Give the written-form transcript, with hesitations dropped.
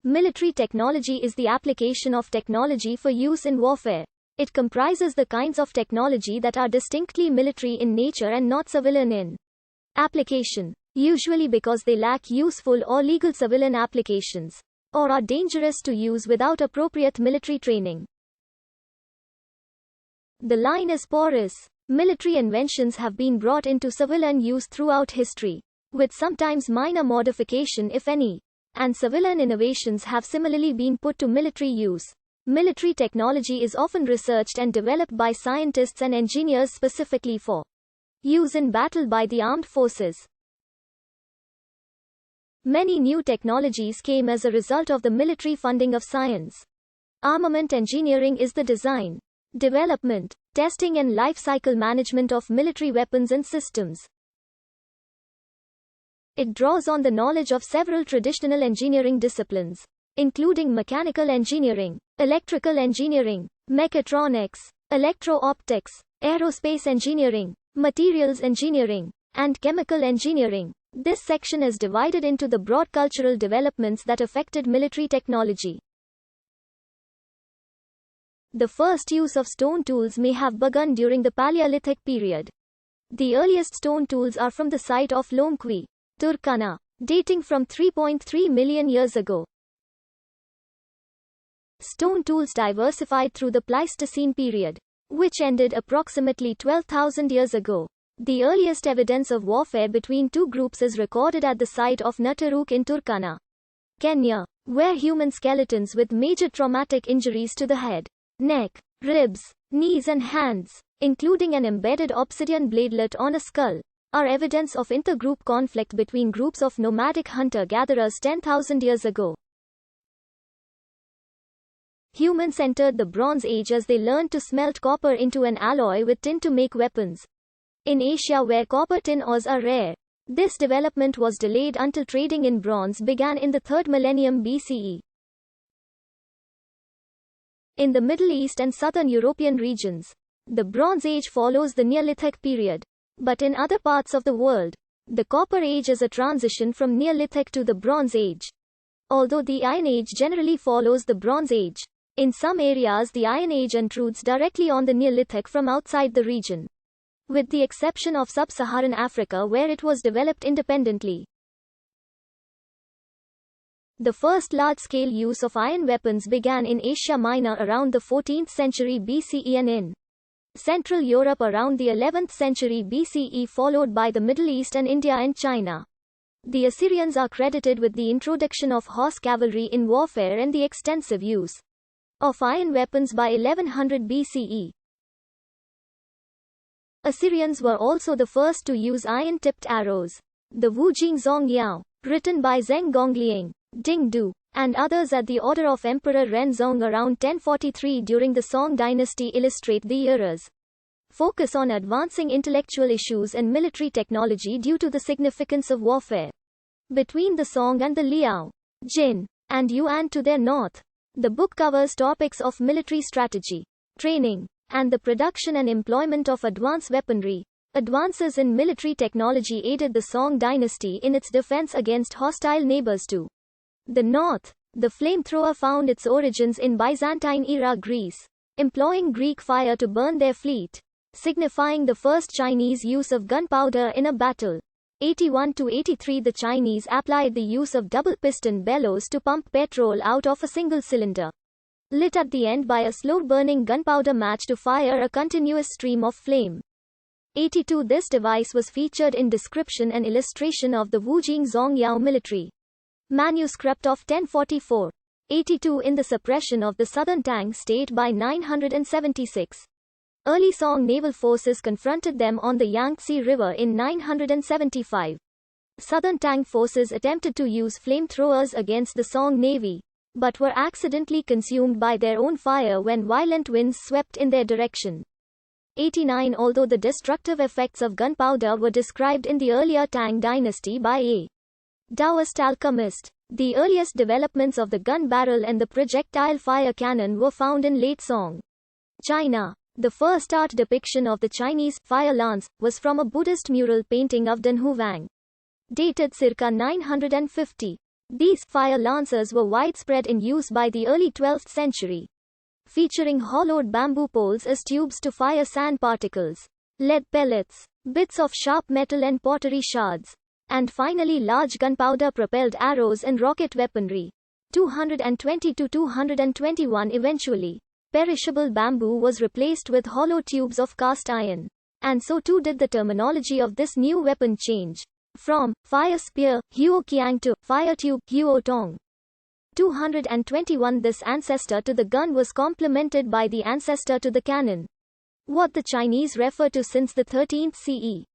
Military technology is the application of technology for use in warfare. It comprises the kinds of technology that are distinctly military in nature and not civilian in application, usually because they lack useful or legal civilian applications, or are dangerous to use without appropriate military training. The line is porous. Military inventions have been brought into civilian use throughout history, with sometimes minor modification if any, and civilian innovations have similarly been put to military use. Military technology is often researched and developed by scientists and engineers specifically for use in battle by the armed forces. Many new technologies came as a result of the military funding of science. Armament engineering is the design, development, testing and life cycle management of military weapons and systems. It draws on the knowledge of several traditional engineering disciplines, including mechanical engineering, electrical engineering, mechatronics, electro-optics, aerospace engineering, materials engineering, and chemical engineering. This section is divided into the broad cultural developments that affected military technology. The first use of stone tools may have begun during the Paleolithic period. The earliest stone tools are from the site of Lomqui, Turkana, dating from 3.3 million years ago. Stone tools diversified through the Pleistocene period, which ended approximately 12,000 years ago. The earliest evidence of warfare between two groups is recorded at the site of Nataruk in Turkana, Kenya, where human skeletons with major traumatic injuries to the head, neck, ribs, knees and hands, including an embedded obsidian bladelet on a skull, are evidence of intergroup conflict between groups of nomadic hunter-gatherers 10,000 years ago. Humans entered the Bronze Age as they learned to smelt copper into an alloy with tin to make weapons. In Asia, where copper tin ores are rare, this development was delayed until trading in bronze began in the 3rd millennium BCE. In the Middle East and southern European regions, the Bronze Age follows the Neolithic period. But in other parts of the world, the Copper Age is a transition from Neolithic to the Bronze Age. Although the Iron Age generally follows the Bronze Age, in some areas the Iron Age intrudes directly on the Neolithic from outside the region, with the exception of sub-Saharan Africa where it was developed independently. The first large-scale use of iron weapons began in Asia Minor around the 14th century BCE and in Central Europe around the 11th century BCE, followed by the Middle East and India and China. The Assyrians are credited with the introduction of horse cavalry in warfare and the extensive use of iron weapons by 1100 BCE. Assyrians were also the first to use iron-tipped arrows. The Wu Jing Zong Yao, written by Zheng Gongliang, Ding Du, and others at the order of Emperor Renzong around 1043 during the Song dynasty illustrate the era's focus on advancing intellectual issues and military technology due to the significance of warfare. Between the Song and the Liao, Jin, and Yuan to their north, the book covers topics of military strategy, training, and the production and employment of advanced weaponry. Advances in military technology aided the Song dynasty in its defense against hostile neighbors to the north. The flamethrower found its origins in Byzantine-era Greece, employing Greek fire to burn their fleet, signifying the first Chinese use of gunpowder in a battle. 81 to 83 The Chinese applied the use of double-piston bellows to pump petrol out of a single cylinder, lit at the end by a slow-burning gunpowder match to fire a continuous stream of flame. 82 This device was featured in description and illustration of the Wu Jing Zong Yao military manuscript of 1044. 82 In the suppression of the southern Tang state by 976. Early Song naval forces confronted them on the Yangtze River in 975. Southern Tang forces attempted to use flamethrowers against the Song navy, but were accidentally consumed by their own fire when violent winds swept in their direction. 89 Although the destructive effects of gunpowder were described in the earlier Tang dynasty by a Taoist alchemist, the earliest developments of the gun barrel and the projectile fire cannon were found in late Song China. The first art depiction of the Chinese fire lance was from a Buddhist mural painting of Dunhuang, dated circa 950. These fire lancers were widespread in use by the early 12th century, featuring hollowed bamboo poles as tubes to fire sand particles, lead pellets, bits of sharp metal and pottery shards, and finally large gunpowder-propelled arrows and rocket weaponry. 220 to 221 Eventually, perishable bamboo was replaced with hollow tubes of cast iron. And so too did the terminology of this new weapon change. From fire spear, Huo Qiang to fire tube, Huo Tong. 221 This ancestor to the gun was complemented by the ancestor to the cannon, what the Chinese refer to since the 13th CE.